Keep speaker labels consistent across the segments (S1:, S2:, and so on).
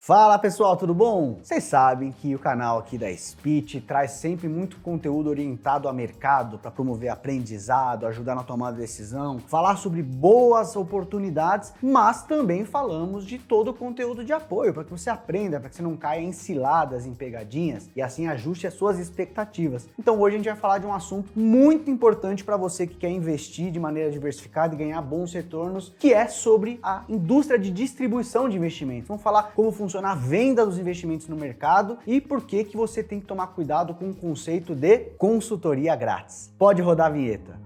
S1: Fala pessoal, tudo bom? Vocês sabem que o canal aqui da Speech traz sempre muito conteúdo orientado a mercado para promover aprendizado, ajudar na tomada de decisão, falar sobre boas oportunidades, mas também falamos de todo o conteúdo de apoio para que você aprenda, para que você não caia em ciladas, em pegadinhas e assim ajuste as suas expectativas. Então hoje a gente vai falar de um assunto muito importante para você que quer investir de maneira diversificada e ganhar bons retornos, que é sobre a indústria de distribuição de investimentos. Vamos falar como funciona a venda dos investimentos no mercado e por que você tem que tomar cuidado com o conceito de consultoria grátis. Pode rodar a vinheta.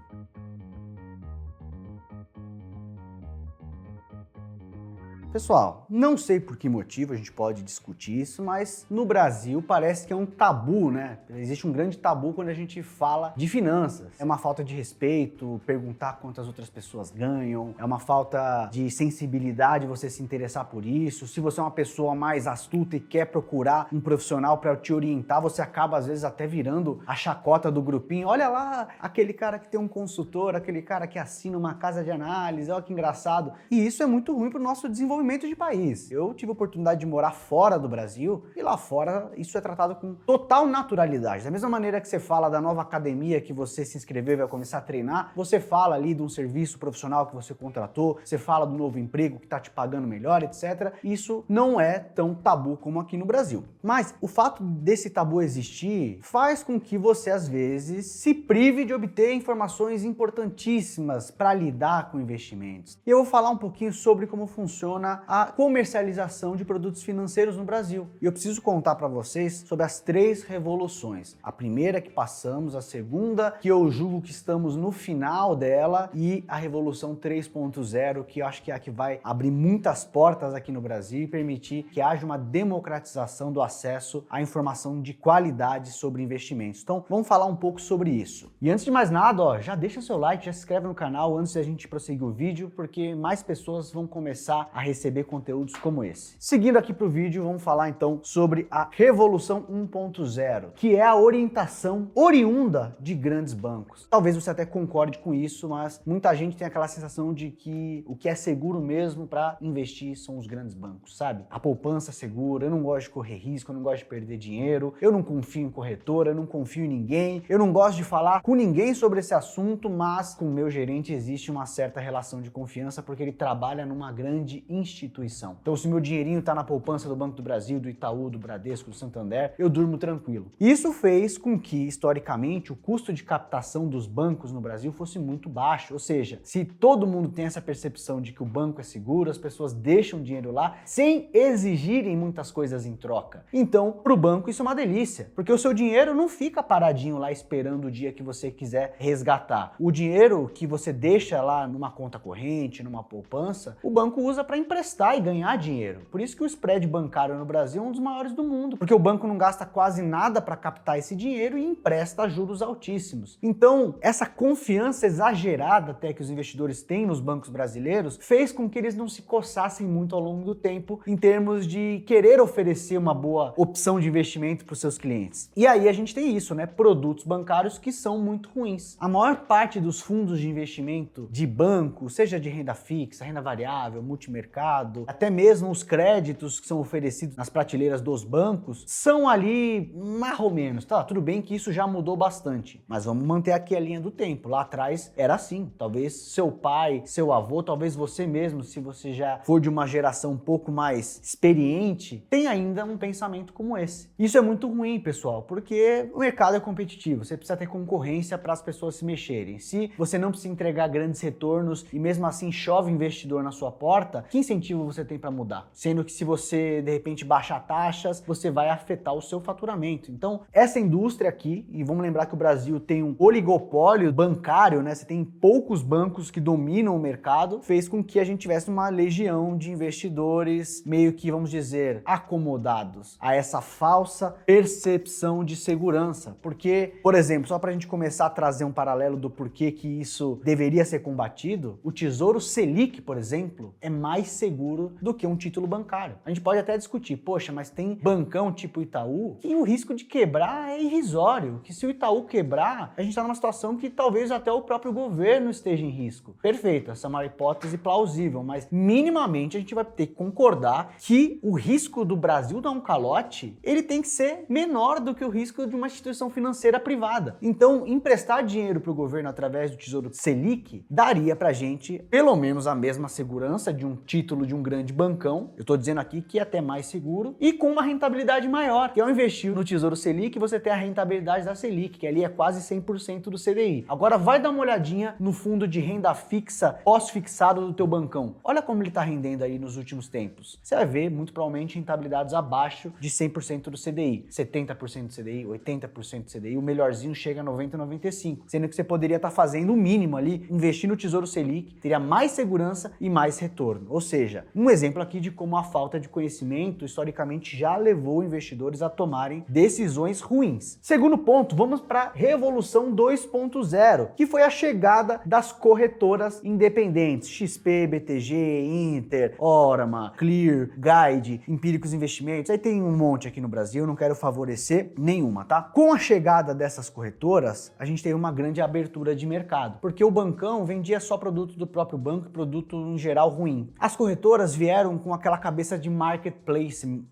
S1: Pessoal, não sei por que motivo, a gente pode discutir isso, mas no Brasil parece que é um tabu, né? Existe um grande tabu quando a gente fala de finanças. É uma falta de respeito, perguntar quantas outras pessoas ganham, é uma falta de sensibilidade você se interessar por isso. Se você é uma pessoa mais astuta e quer procurar um profissional para te orientar, você acaba às vezes até virando a chacota do grupinho. Olha lá, aquele cara que tem um consultor, aquele cara que assina uma casa de análise, olha que engraçado. E isso é muito ruim para o nosso desenvolvimento de país. Eu tive a oportunidade de morar fora do Brasil e lá fora isso é tratado com total naturalidade. Da mesma maneira que você fala da nova academia que você se inscreveu e vai começar a treinar, você fala ali de um serviço profissional que você contratou, você fala do novo emprego que está te pagando melhor, etc. Isso não é tão tabu como aqui no Brasil. Mas o fato desse tabu existir faz com que você às vezes se prive de obter informações importantíssimas para lidar com investimentos. E eu vou falar um pouquinho sobre como funciona a comercialização de produtos financeiros no Brasil. E eu preciso contar para vocês sobre as 3 revoluções. A primeira que passamos, a segunda que eu julgo que estamos no final dela e a revolução 3.0, que eu acho que é a que vai abrir muitas portas aqui no Brasil e permitir que haja uma democratização do acesso à informação de qualidade sobre investimentos. Então, vamos falar um pouco sobre isso. E antes de mais nada, já deixa seu like, já se inscreve no canal antes da gente prosseguir o vídeo, porque mais pessoas vão começar a receber conteúdos como esse. Seguindo aqui para o vídeo, vamos falar então sobre a Revolução 1.0, que é a orientação oriunda de grandes bancos. Talvez você até concorde com isso, mas muita gente tem aquela sensação de que o que é seguro mesmo para investir são os grandes bancos, sabe? A poupança segura, eu não gosto de correr risco, eu não gosto de perder dinheiro, eu não confio em corretora, eu não confio em ninguém, eu não gosto de falar com ninguém sobre esse assunto, mas com o meu gerente existe uma certa relação de confiança porque ele trabalha numa grande instituição. Então, se meu dinheirinho está na poupança do Banco do Brasil, do Itaú, do Bradesco, do Santander, eu durmo tranquilo. Isso fez com que, historicamente, o custo de captação dos bancos no Brasil fosse muito baixo. Ou seja, se todo mundo tem essa percepção de que o banco é seguro, as pessoas deixam dinheiro lá sem exigirem muitas coisas em troca. Então, para o banco isso é uma delícia, porque o seu dinheiro não fica paradinho lá esperando o dia que você quiser resgatar. O dinheiro que você deixa lá numa conta corrente, numa poupança, o banco usa para emprestar e ganhar dinheiro. Por isso que o spread bancário no Brasil é um dos maiores do mundo, porque o banco não gasta quase nada para captar esse dinheiro e empresta a juros altíssimos. Então, essa confiança exagerada até que os investidores têm nos bancos brasileiros fez com que eles não se coçassem muito ao longo do tempo em termos de querer oferecer uma boa opção de investimento para os seus clientes. E aí a gente tem isso, né? Produtos bancários que são muito ruins. A maior parte dos fundos de investimento de banco, seja de renda fixa, renda variável, multimercado, até mesmo os créditos que são oferecidos nas prateleiras dos bancos, são ali mais ou menos, tá? Tudo bem que isso já mudou bastante, mas vamos manter aqui a linha do tempo. Lá atrás era assim, talvez seu pai, seu avô, talvez você mesmo, se você já for de uma geração um pouco mais experiente, tem ainda um pensamento como esse. Isso é muito ruim, pessoal, porque o mercado é competitivo, você precisa ter concorrência para as pessoas se mexerem. Se você não precisa entregar grandes retornos e mesmo assim chove investidor na sua porta, que incentivo você tem para mudar? Sendo que se você, de repente, baixar taxas, você vai afetar o seu faturamento. Então, essa indústria aqui, e vamos lembrar que o Brasil tem um oligopólio bancário, né? Você tem poucos bancos que dominam o mercado, fez com que a gente tivesse uma legião de investidores meio que, vamos dizer, acomodados a essa falsa percepção de segurança. Porque, por exemplo, só para a gente começar a trazer um paralelo do porquê que isso deveria ser combatido, o Tesouro Selic, por exemplo, é mais seguro do que um título bancário. A gente pode até discutir, poxa, mas tem bancão tipo Itaú e o risco de quebrar é irrisório, que se o Itaú quebrar, a gente está numa situação que talvez até o próprio governo esteja em risco. Perfeito, essa é uma hipótese plausível, mas minimamente a gente vai ter que concordar que o risco do Brasil dar um calote, ele tem que ser menor do que o risco de uma instituição financeira privada. Então, emprestar dinheiro para o governo através do Tesouro Selic daria para a gente pelo menos a mesma segurança de um título de um grande bancão, eu estou dizendo aqui que é até mais seguro, e com uma rentabilidade maior, que ao investir no Tesouro Selic, você tem a rentabilidade da Selic, que ali é quase 100% do CDI. Agora vai dar uma olhadinha no fundo de renda fixa pós-fixado do teu bancão. Olha como ele está rendendo aí nos últimos tempos. Você vai ver, muito provavelmente, rentabilidades abaixo de 100% do CDI, 70% do CDI, 80% do CDI, o melhorzinho chega a 90, 95%, sendo que você poderia estar fazendo o mínimo ali, investir no Tesouro Selic, teria mais segurança e mais retorno. Ou seja, um exemplo aqui de como a falta de conhecimento historicamente já levou investidores a tomarem decisões ruins. Segundo ponto, vamos para a Revolução 2.0, que foi a chegada das corretoras independentes, XP, BTG, Inter, Orama, Clear, Guide, Empíricos Investimentos, aí tem um monte aqui no Brasil, não quero favorecer nenhuma, tá? Com a chegada dessas corretoras, a gente teve uma grande abertura de mercado, porque o bancão vendia só produto do próprio banco, produto em geral ruim. As corretoras vieram com aquela cabeça de marketplace,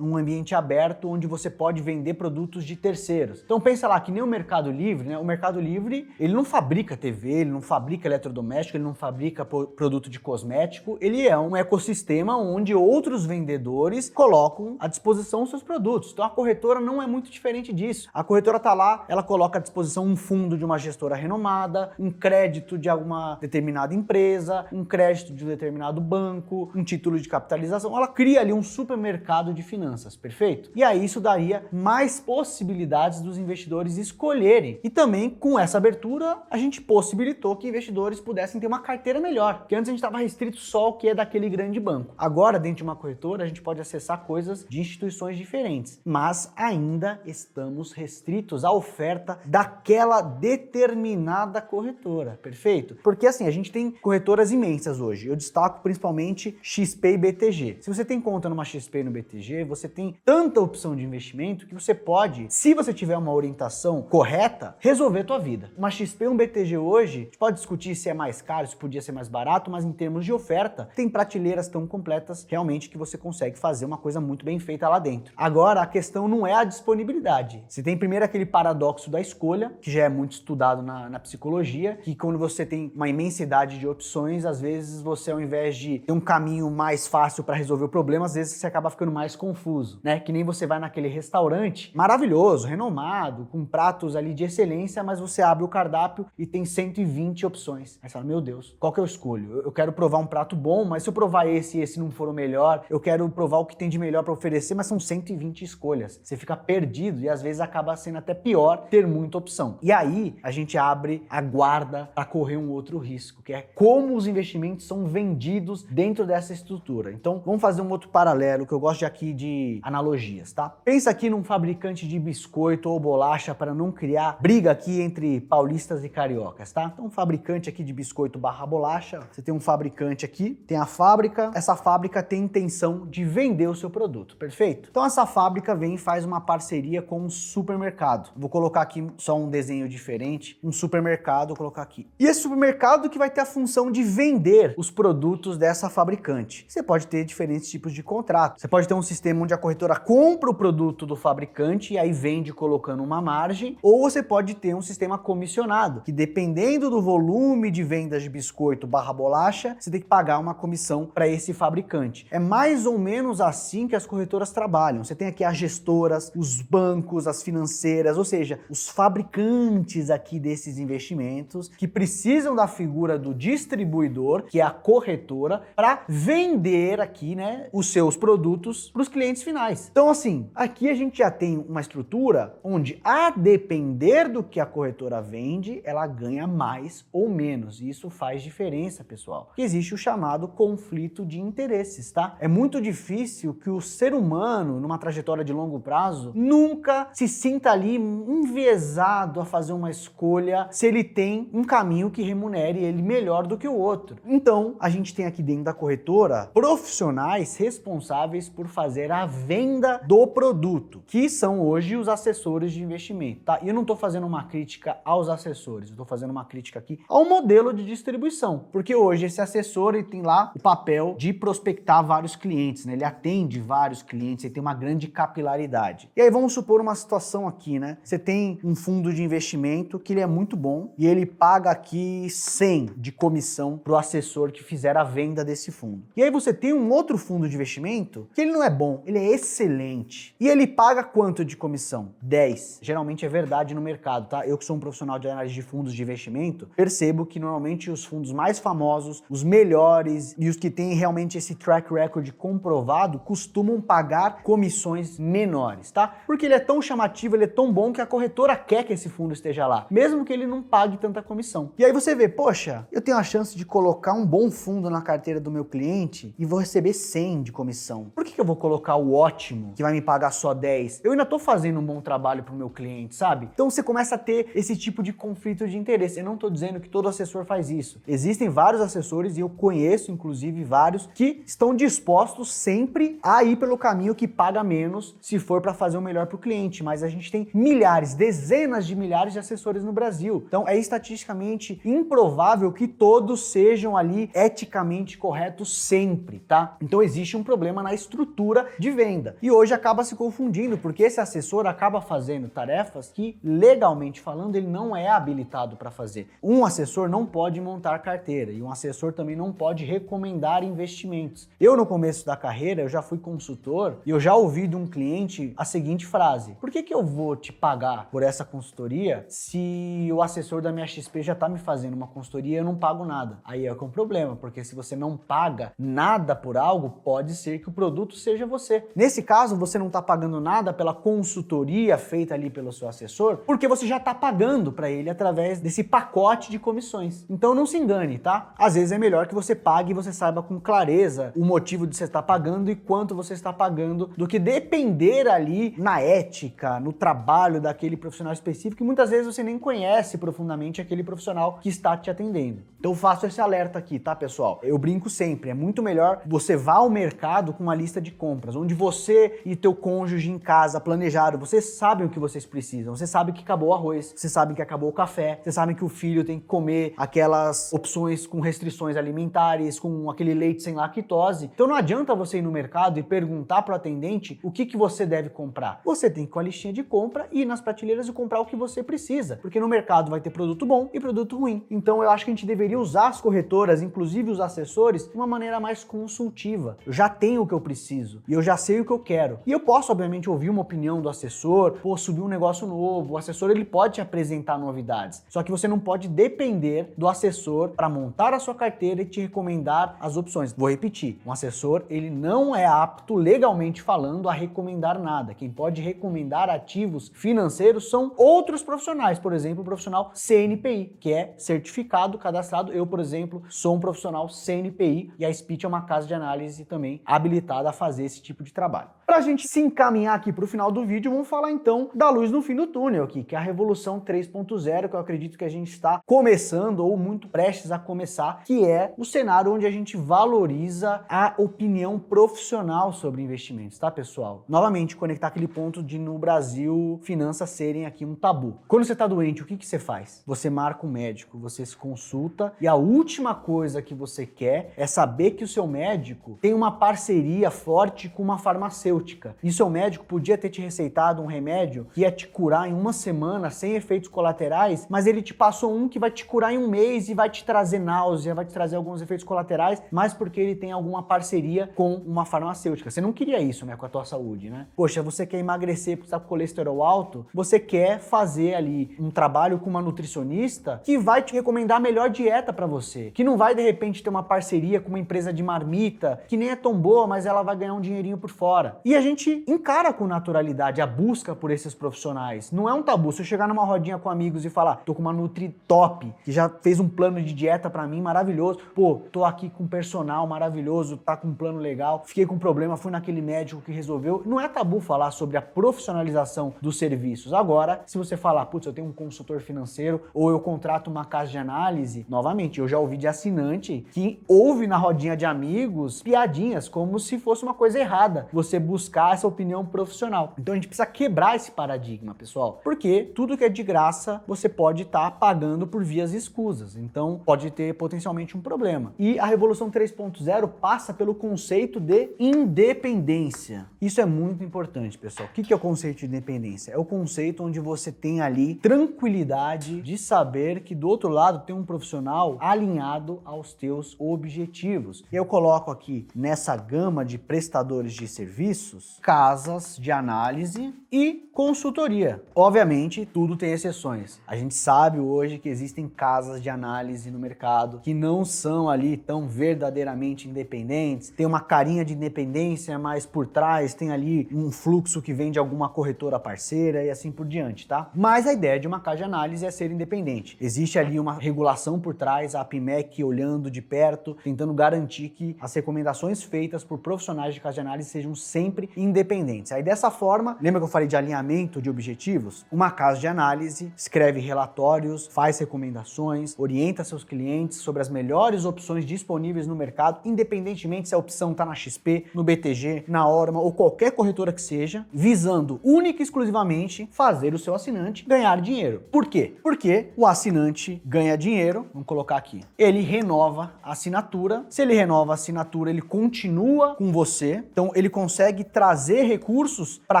S1: um ambiente aberto onde você pode vender produtos de terceiros. Então pensa lá, que nem o Mercado Livre, né? O Mercado Livre, ele não fabrica TV, ele não fabrica eletrodoméstico, ele não fabrica produto de cosmético, ele é um ecossistema onde outros vendedores colocam à disposição os seus produtos. Então a corretora não é muito diferente disso. A corretora tá lá, ela coloca à disposição um fundo de uma gestora renomada, um crédito de alguma determinada empresa, um crédito de um determinado banco, um título de capitalização. Ela cria ali um supermercado de finanças, perfeito? E aí isso daria mais possibilidades dos investidores escolherem. E também com essa abertura, a gente possibilitou que investidores pudessem ter uma carteira melhor, porque antes a gente estava restrito só ao que é daquele grande banco. Agora, dentro de uma corretora, a gente pode acessar coisas de instituições diferentes, mas ainda estamos restritos à oferta daquela determinada corretora, perfeito? Porque assim, a gente tem corretoras imensas hoje. Eu destaco principalmente XP e BTG. Se você tem conta numa XP e no BTG, você tem tanta opção de investimento que você pode, se você tiver uma orientação correta, resolver a tua vida. Uma XP e um BTG hoje, a gente pode discutir se é mais caro, se podia ser mais barato, mas em termos de oferta, tem prateleiras tão completas realmente que você consegue fazer uma coisa muito bem feita lá dentro. Agora, a questão não é a disponibilidade. Você tem primeiro aquele paradoxo da escolha, que já é muito estudado na psicologia, que quando você tem uma imensidade de opções, às vezes você, ao invés de ter um caminho mais fácil para resolver o problema, às vezes você acaba ficando mais confuso, né? Que nem você vai naquele restaurante maravilhoso, renomado, com pratos ali de excelência, mas você abre o cardápio e tem 120 opções. Aí você fala, meu Deus, qual que eu escolho? Eu quero provar um prato bom, mas se eu provar esse e esse não for o melhor, eu quero provar o que tem de melhor para oferecer, mas são 120 escolhas. Você fica perdido e às vezes acaba sendo até pior ter muita opção. E aí a gente abre a guarda para correr um outro risco, que é como os investimentos são vendidos dentro dessa estrutura. Então, vamos fazer um outro paralelo que eu gosto aqui de analogias, tá? Pensa aqui num fabricante de biscoito ou bolacha para não criar briga aqui entre paulistas e cariocas, tá? Então, um fabricante aqui de biscoito barra bolacha, você tem um fabricante aqui, tem a fábrica, essa fábrica tem intenção de vender o seu produto, perfeito? Então, essa fábrica vem e faz uma parceria com um supermercado. Vou colocar aqui só um desenho diferente, um supermercado, vou colocar aqui. E esse supermercado que vai ter a função de vender os produtos dessa fabricante. Você pode ter diferentes tipos de contrato. Você pode ter um sistema onde a corretora compra o produto do fabricante e aí vende colocando uma margem, ou você pode ter um sistema comissionado, que dependendo do volume de vendas de biscoito barra bolacha, você tem que pagar uma comissão para esse fabricante. É mais ou menos assim que as corretoras trabalham. Você tem aqui as gestoras, os bancos, as financeiras, ou seja, os fabricantes aqui desses investimentos que precisam da figura do distribuidor, que é a corretora, para vender aqui, né, os seus produtos para os clientes finais. Então, assim, aqui a gente já tem uma estrutura onde, a depender do que a corretora vende, ela ganha mais ou menos. E isso faz diferença, pessoal. Que existe o chamado conflito de interesses, tá? É muito difícil que o ser humano, numa trajetória de longo prazo, nunca se sinta ali enviesado a fazer uma escolha se ele tem um caminho que remunere ele melhor do que o outro. Então, a gente tem aqui dentro dentro da corretora profissionais responsáveis por fazer a venda do produto, que são hoje os assessores de investimento, tá? E eu não estou fazendo uma crítica aos assessores, eu estou fazendo uma crítica aqui ao modelo de distribuição, porque hoje esse assessor ele tem lá o papel de prospectar vários clientes, né? Ele atende vários clientes, ele tem uma grande capilaridade. E aí vamos supor uma situação aqui, né? Você tem um fundo de investimento que ele é muito bom e ele paga aqui 100 de comissão para o assessor que fizer a venda desse fundo. E aí você tem um outro fundo de investimento que ele não é bom, ele é excelente. E ele paga quanto de comissão? 10. Geralmente é verdade no mercado, tá? Eu que sou um profissional de análise de fundos de investimento, percebo que normalmente os fundos mais famosos, os melhores e os que têm realmente esse track record comprovado costumam pagar comissões menores, tá? Porque ele é tão chamativo, ele é tão bom que a corretora quer que esse fundo esteja lá, mesmo que ele não pague tanta comissão. E aí você vê, poxa, eu tenho a chance de colocar um bom fundo na carteira do meu cliente e vou receber 100 de comissão. Por que eu vou colocar o ótimo, que vai me pagar só 10? Eu ainda tô fazendo um bom trabalho pro meu cliente, sabe? Então você começa a ter esse tipo de conflito de interesse. Eu não tô dizendo que todo assessor faz isso. Existem vários assessores, e eu conheço inclusive vários, que estão dispostos sempre a ir pelo caminho que paga menos se for para fazer o melhor pro cliente. Mas a gente tem milhares, dezenas de milhares de assessores no Brasil. Então é estatisticamente improvável que todos sejam ali eticamente corretos sempre, tá? Então existe um problema na estrutura de venda. E hoje acaba se confundindo, porque esse assessor acaba fazendo tarefas que, legalmente falando, ele não é habilitado para fazer. Um assessor não pode montar carteira e um assessor também não pode recomendar investimentos. Eu, no começo da carreira, eu já fui consultor e eu já ouvi de um cliente a seguinte frase: por que eu vou te pagar por essa consultoria se o assessor da minha XP já tá me fazendo uma consultoria e eu não pago nada? Aí é que é um problema, porque se você não paga nada por algo, pode ser que o produto seja você. Nesse caso, você não tá pagando nada pela consultoria feita ali pelo seu assessor, porque você já tá pagando para ele através desse pacote de comissões. Então não se engane, tá? Às vezes é melhor que você pague e você saiba com clareza o motivo de você estar pagando e quanto você está pagando, do que depender ali na ética, no trabalho daquele profissional específico, e muitas vezes você nem conhece profundamente aquele profissional que está te atendendo. Então eu faço esse alerta aqui, tá, pessoal? Eu brinco sempre, é muito melhor você vá ao mercado com uma lista de compras, onde você e teu cônjuge em casa planejaram, vocês sabem o que vocês precisam, você sabe que acabou o arroz, você sabe que acabou o café, você sabe que o filho tem que comer aquelas opções com restrições alimentares, com aquele leite sem lactose. Então não adianta você ir no mercado e perguntar pro atendente o que você deve comprar. Você tem que ir com a listinha de compra e ir nas prateleiras e comprar o que você precisa, porque no mercado vai ter produto bom e produto ruim. Então eu acho que a gente deveria usar as corretoras, inclusive os assessores, de uma maneira mais consultiva. Eu já tenho o que eu preciso e eu já sei o que eu quero. E eu posso, obviamente, ouvir uma opinião do assessor, subir um negócio novo. O assessor ele pode te apresentar novidades, só que você não pode depender do assessor para montar a sua carteira e te recomendar as opções. Vou repetir, um assessor ele não é apto, legalmente falando, a recomendar nada. Quem pode recomendar ativos financeiros são outros profissionais, por exemplo, o profissional CNPI, que é certificado, cadastrado. Eu, por exemplo, sou um profissional CNPI e a Speech é uma casa de análise também habilitada a fazer esse tipo de trabalho. Para a gente se encaminhar aqui para o final do vídeo, vamos falar então da luz no fim do túnel aqui, que é a Revolução 3.0, que eu acredito que a gente está começando ou muito prestes a começar, que é o cenário onde a gente valoriza a opinião profissional sobre investimentos, tá, pessoal? Novamente, conectar aquele ponto de no Brasil finanças serem aqui um tabu. Quando você está doente, o que você faz? Você marca um médico, você se consulta e a última coisa que você quer é saber que o seu médico tem uma parceria forte com uma farmacêutica. E o seu médico podia ter te receitado um remédio que ia te curar em uma semana sem efeitos colaterais, mas ele te passou um que vai te curar em um mês e vai te trazer náusea, vai te trazer alguns efeitos colaterais, mas porque ele tem alguma parceria com uma farmacêutica. Você não queria isso, né, com a tua saúde, né? Poxa, você quer emagrecer porque está com colesterol alto, você quer fazer ali um trabalho com uma nutricionista que vai te recomendar a melhor dieta para você, que não vai de repente ter uma parceria com uma empresa de marmita que nem é tão boa, mas ela vai ganhar um dinheirinho por fora. E a gente encara com naturalidade a busca por esses profissionais. Não é um tabu. Se eu chegar numa rodinha com amigos e falar, tô com uma Nutri top, que já fez um plano de dieta pra mim maravilhoso. Pô, tô aqui com um personal maravilhoso, tá com um plano legal, fiquei com um problema, fui naquele médico que resolveu. Não é tabu falar sobre a profissionalização dos serviços. Agora, se você falar, putz, eu tenho um consultor financeiro ou eu contrato uma casa de análise, novamente, eu já ouvi de assinante que ouve na rodinha de amigos piadinhas, como se fosse uma coisa errada você buscar essa opinião profissional. Então a gente precisa quebrar esse paradigma, pessoal, porque tudo que é de graça você pode estar pagando por vias escusas, então pode ter potencialmente um problema. E a Revolução 3.0 passa pelo conceito de independência. Isso é muito importante, pessoal. O que é o conceito de independência? É o conceito onde você tem ali tranquilidade de saber que do outro lado tem um profissional alinhado aos teus objetivos. Eu coloco aqui nessa gama de prestadores de serviços, casas de análise e consultoria. Obviamente, tudo tem exceções. A gente sabe hoje que existem casas de análise no mercado que não são ali tão verdadeiramente independentes, tem uma carinha de independência, mas por trás tem ali um fluxo que vem de alguma corretora parceira e assim por diante, tá? Mas a ideia de uma casa de análise é ser independente. Existe ali uma regulação por trás, a APIMEC olhando de perto, tentando garantir que as recomendações feitas por profissionais de casa de análise sejam sempre independentes. Aí dessa forma, lembra que eu falei de alinhamento de objetivos? Uma casa de análise escreve relatórios, faz recomendações, orienta seus clientes sobre as melhores opções disponíveis no mercado, independentemente se a opção está na XP, no BTG, na Orma ou qualquer corretora que seja, visando única e exclusivamente fazer o seu assinante ganhar dinheiro. Por quê? Porque o assinante ganha dinheiro, vamos colocar aqui, ele renova a assinatura, se ele renova a assinatura, ele continua com você, então ele consegue trazer recursos para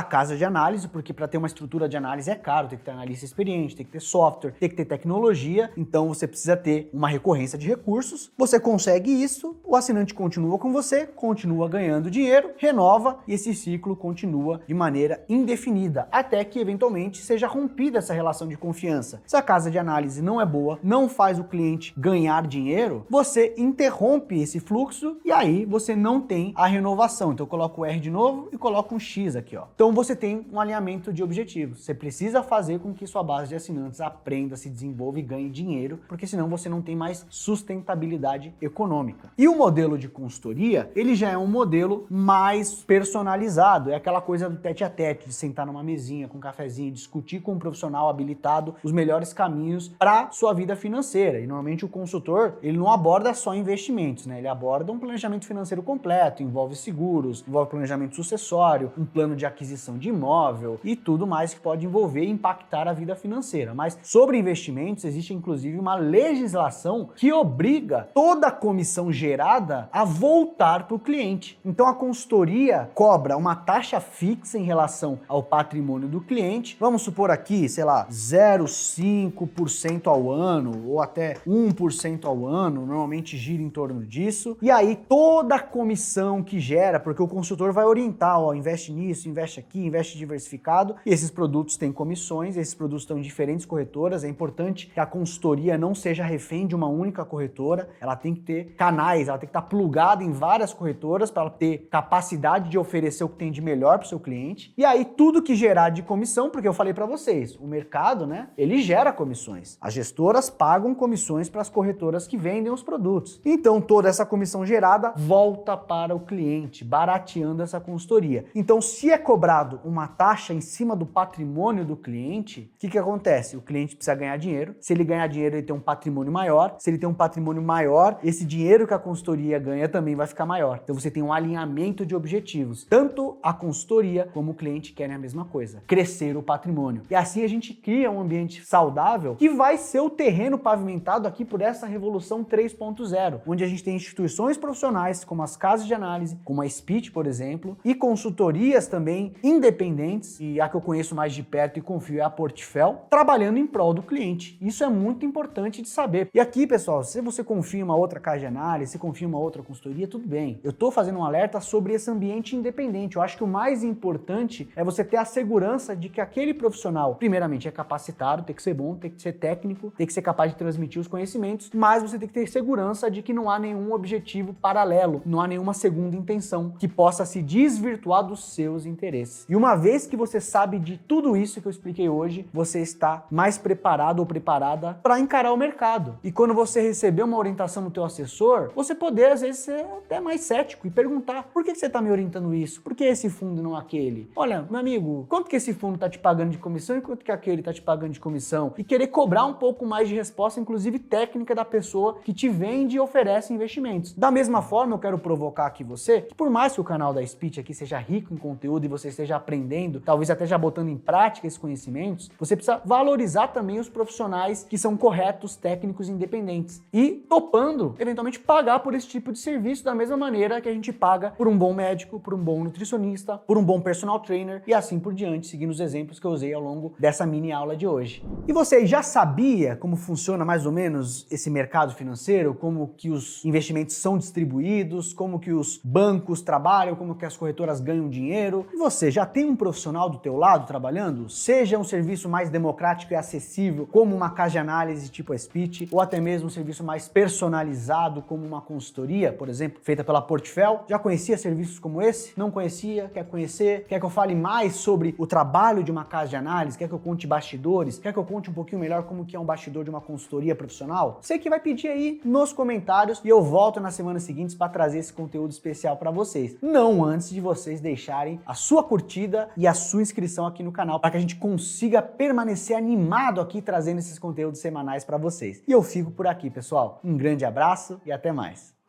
S1: a casa de análise, porque para ter uma estrutura de análise é caro, tem que ter analista experiente, tem que ter software, tem que ter tecnologia, então você precisa ter uma recorrência de recursos, você consegue isso, o assinante continua com você, continua ganhando dinheiro, renova e esse ciclo continua de maneira indefinida, até que eventualmente seja rompida essa relação de confiança. Se a casa de análise não é boa, não faz o cliente ganhar dinheiro, você interrompe esse fluxo e aí você não tem a renovação. Então eu coloco o R de novo e coloco um X aqui, ó. Então você tem um alinhamento de objetivos. Você precisa fazer com que sua base de assinantes aprenda, se desenvolva e ganhe dinheiro, porque senão você não tem mais sustentabilidade econômica. E o modelo de consultoria, ele já é um modelo mais personalizado, é aquela coisa do tete a tete, de sentar numa mesinha com um cafezinho, discutir com um profissional habilitado os melhores caminhos para sua vida financeira. E normalmente o consultor, ele não aborda só investimentos, né? Ele aborda um planejamento financeiro completo, envolve seguros, envolve planejamento sucessório, um plano de aquisição de imóvel e tudo mais que pode envolver e impactar a vida financeira. Mas sobre investimentos, existe inclusive uma legislação que obriga toda a comissão gerada a voltar para o cliente. Então a consultoria cobra uma taxa fixa em relação ao patrimônio do cliente. Vamos supor aqui, sei lá, 0,5% ao ano ou até 1% ao ano, normalmente gira em torno disso. E aí toda a comissão que gera, porque o consultor vai orientar, ó, investe nisso, investe aqui, investe diversificado, e esses produtos têm comissões, esses produtos estão em diferentes corretoras. É importante que a consultoria não seja refém de uma única corretora, ela tem que ter canais, ela tem que estar plugada em várias corretoras para ela ter capacidade de oferecer o que tem de melhor para o seu cliente. E aí tudo que gerar de comissão, porque eu falei para vocês, o mercado, né, ele gera comissões. As gestoras pagam comissões para as corretoras que vendem os produtos. Então toda essa comissão gerada volta para o cliente, barateando essa consultoria. Então se é cobrado uma taxa em cima do patrimônio do cliente, o que acontece? O cliente precisa ganhar dinheiro. Se ele ganhar dinheiro, ele tem um patrimônio maior. Se ele tem um patrimônio maior, esse dinheiro que a consultoria ganha também vai ficar maior. Então você tem um alinhamento de objetivos. Tanto a consultoria como o cliente querem a mesma coisa, crescer o patrimônio. E assim a gente cria um ambiente saudável que vai ser o terreno pavimentado aqui por essa Revolução 3.0, onde a gente tem instituições profissionais como as casas de análise, como a Speech, por exemplo, e consultorias também independentes, e a que eu conheço mais de perto e confio é a Portfel, trabalhando em prol do cliente. Isso é muito importante de saber. E aqui, pessoal, se você confia em uma outra casa de análise, se confia em uma outra consultoria, tudo bem. Eu tô fazendo um alerta sobre esse ambiente independente. Eu acho que o mais importante é você ter a segurança de que aquele profissional, primeiramente, é capacitado, tem que ser bom, tem que ser técnico, tem que ser capaz de transmitir os conhecimentos, mas você tem que ter segurança de que não há nenhum objetivo paralelo, não há nenhuma segunda intenção que possa se desvirtuar dos seus interesses. E uma vez que você sabe de tudo isso que eu expliquei hoje, você está mais preparado ou preparada para encarar o mercado. E quando você receber uma orientação do teu assessor, você poder, às vezes, ser até mais cético e perguntar: por que você está me orientando isso? Por que esse fundo e não aquele? Olha, meu amigo, quanto que esse fundo está te pagando de comissão e quanto que aquele está te pagando de comissão? E querer cobrar um pouco mais de resposta, inclusive técnica, da pessoa que te vende e oferece Expresso Investimentos. Da mesma forma, eu quero provocar aqui você, que por mais que o canal da Speech aqui seja rico em conteúdo e você esteja aprendendo, talvez até já botando em prática esses conhecimentos, você precisa valorizar também os profissionais que são corretos, técnicos e independentes. E topando, eventualmente, pagar por esse tipo de serviço da mesma maneira que a gente paga por um bom médico, por um bom nutricionista, por um bom personal trainer e assim por diante, seguindo os exemplos que eu usei ao longo dessa mini aula de hoje. E você já sabia como funciona mais ou menos esse mercado financeiro, como que os investimentos são distribuídos, como que os bancos trabalham, como que as corretoras ganham dinheiro? E você já tem um profissional do teu lado trabalhando? Seja um serviço mais democrático e acessível, como uma casa de análise tipo a Speech, ou até mesmo um serviço mais personalizado, como uma consultoria, por exemplo, feita pela Portfel. Já conhecia serviços como esse? Não conhecia? Quer conhecer? Quer que eu fale mais sobre o trabalho de uma casa de análise? Quer que eu conte bastidores? Quer que eu conte um pouquinho melhor como que é um bastidor de uma consultoria profissional? Você que vai pedir aí nos comentários e eu volto nas semanas seguintes para trazer esse conteúdo especial para vocês. Não antes de vocês deixarem a sua curtida e a sua inscrição aqui no canal para que a gente consiga permanecer animado aqui trazendo esses conteúdos semanais para vocês. E eu fico por aqui, pessoal. Um grande abraço e até mais.